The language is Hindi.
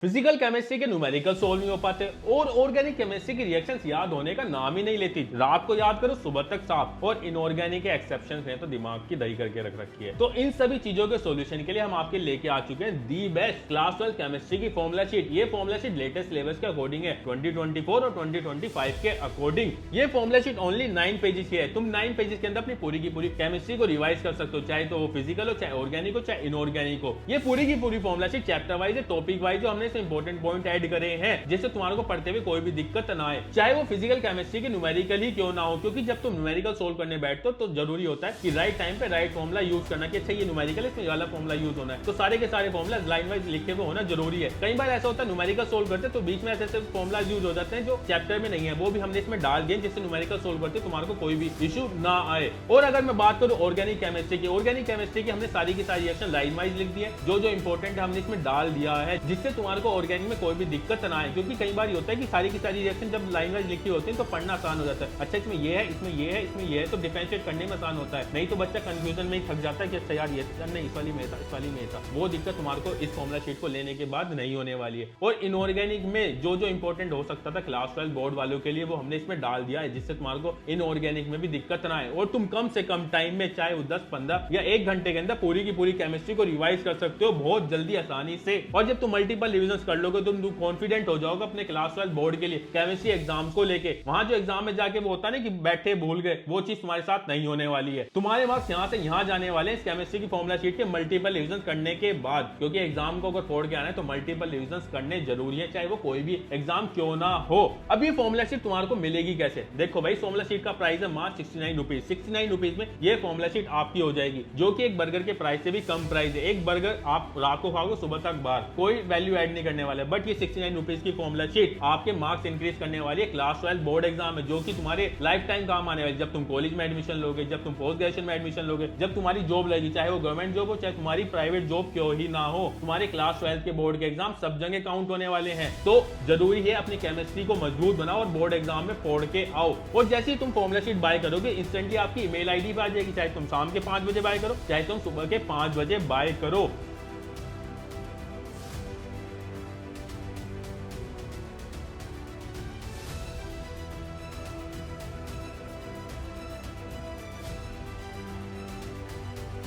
फिजिकल केमिस्ट्री के न्यूमेरिकल सोल्व नहीं हो पाते और ऑर्गेनिक केमिस्ट्री की रिएक्शंस याद होने का नाम ही नहीं लेती। रात को याद करो सुबह तक साफ। और इनऑर्गेनिक के एक्सेप्शंस ने तो दिमाग की दही करके रख रखी है। तो इन सभी चीजों के सॉल्यूशन के लिए हम आपके लेके आ चुके हैं दी बेस्ट क्लास 12 केमिस्ट्री की फॉर्मूला शीट। ये फॉर्मूला शीट लेटेस्ट सिलेबस के अकॉर्डिंग है 2024 और 2025 के अकॉर्डिंग। ये फॉर्मूला शीट ओनली 9 पेजेस की है। तुम 9 पेजेस के अंदर अपनी पूरी की पूरी केमिस्ट्री को रिवाइज कर सकते हो, चाहे तो वो फिजिकल हो, चाहे ऑर्गेनिक हो, चाहे इनऑर्गेनिक हो। ये पूरी की पूरी फॉर्मूला शीट चैप्टर वाइज है, टॉपिक वाइज, जो हमने इसमें इंपॉर्टेंट पॉइंट ऐड करे हैं जिससे तुम्हारे को पढ़ते हुए कोई भी दिक्कत ना आए, चाहे वो फिजिकल केमिस्ट्री की न्यूमेरिकल ही क्यों ना हो। क्योंकि जब तुम न्यूमेरिकल सोल्व करने बैठते हो तो जरूरी होता है कि राइट टाइम पे राइट फॉर्मूला यूज करना, कि अच्छा ये न्यूमेरिकल है इसमें वाला फॉर्मूला यूज होना है। तो सारे के सारे फॉर्मूला लाइन वाइज लिखे हुए होना जरूरी है। कई बार ऐसा होता है न्यूमेरिकल सोल्व करते तो बीच में ऐसे फॉर्मूला यूज हो जाते हैं जो चैप्टर में नहीं है, वो भी हमने इसमें डाल दिए जिससे न्यूमेरिकल सोल्व करते तुम्हारे को कोई भी इशू ना आए। और अगर मैं बात करूं ऑर्गेनिक केमिस्ट्री की हमने सारी की सारी रिएक्शन लाइन वाइज लिख दी है, जो इंपॉर्टेंट है हमने इसमें डाल दिया है जिससे तुम्हारे को ऑर्गेनिक में कोई भी दिक्कत ना आए। क्योंकि कई बार ये होता है कि सारी की सारी रिएक्शन जब लाइन वाइज लिखी होती है तो पढ़ना आसान हो जाता है। अच्छा इसमें ये है, इसमें ये है, इसमें ये है, तो डिफरेंशिएट करने में आसान होता है। नहीं तो बच्चा कंफ्यूजन में ही थक जाता है कि अच्छा यार ये नहीं, इस वाली में था, इस वाली में था। वो दिक्कत तुम्हारे को इस फॉर्मूला शीट को लेने के बाद नहीं होने वाली है। और इनऑर्गेनिक में जो इंपॉर्टेंट हो सकता था क्लास 12 बोर्ड वालों के लिए, वो हमने इसमें डाल दिया है जिससे तुम्हारे को इनऑर्गेनिक में भी दिक्कत ना आए और तुम कम से कम टाइम में, चाहे वो 10, 15 या 1 घंटे के अंदर पूरी की पूरी केमिस्ट्री को रिवाइज कर सकते हो बहुत जल्दी, आसानी से। और जब तुम मल्टीपल रिविजन कर लोगे तुम कॉन्फिडेंट हो जाओगे अपने क्लास 12 बोर्ड के लिए केमिस्ट्री एग्जाम को लेके। वहां जो एग्जाम में जाके वो होता है ना कि बैठे भूल गए, वो चीज तुम्हारे साथ नहीं होने वाली है। तुम्हारे मार्क्स यहां से यहां जाने वाले हैं इस केमिस्ट्री की फॉर्मूला शीट के मल्टीपल रिविजन करने के बाद। क्योंकि एग्जाम को अगर फोड़ के आना है तो मल्टीपल रिविजन करने जरूरी है, चाहे वो कोई भी एग्जाम क्यों ना हो। अब ये फॉर्मूला शीट तुम्हारे को मिलेगी कैसे? देखो भाई, फॉर्मूला शीट का प्राइस है मात्र 69 रुपीज। 69 रुपीज में ये फॉर्मूला शीट आपकी हो जाएगी, जो कि एक बर्गर के प्राइस से भी कम प्राइस है। एक बर्गर आप रात को खाओगे, सुबह तक बाहर, कोई वैल्यू ऐड नहीं करने वाले। बट ये 69 रुपीज की फॉर्मूला शीट आपके मार्क्स इंक्रीज करने वाली है क्लास 12 बोर्ड एग्जाम में, जो कि तुम्हारे लाइफ टाइम काम आने वाली। जब तुम कॉलेज में एडमिशन लोगे, जब तुम पोस्ट ग्रेजुएशन में एडमिशन लोगे, जब तुम्हारी जॉब लगेगी, चाहे वो गवर्नमेंट जॉब हो चाहे तुम्हारी प्राइवेट जॉब क्यों ही ना हो, तुम्हारे क्लास 12 के बोर्ड के एग्जाम सब जगह काउंट होने वाले हैं। तो जरूरी है अपनी केमिस्ट्री को मजबूत बनाओ और बोर्ड एग्जाम में फोड़ के आओ। और जैसे ही तुम फॉर्मूला शीट बाय करोगे इंस्टेंटली आपकी ईमेल आईडी पे आ जाएगी, चाहे तुम शाम के 5 बजे बाय करो, चाहे तुम सुबह के 5 बजे बाय करो।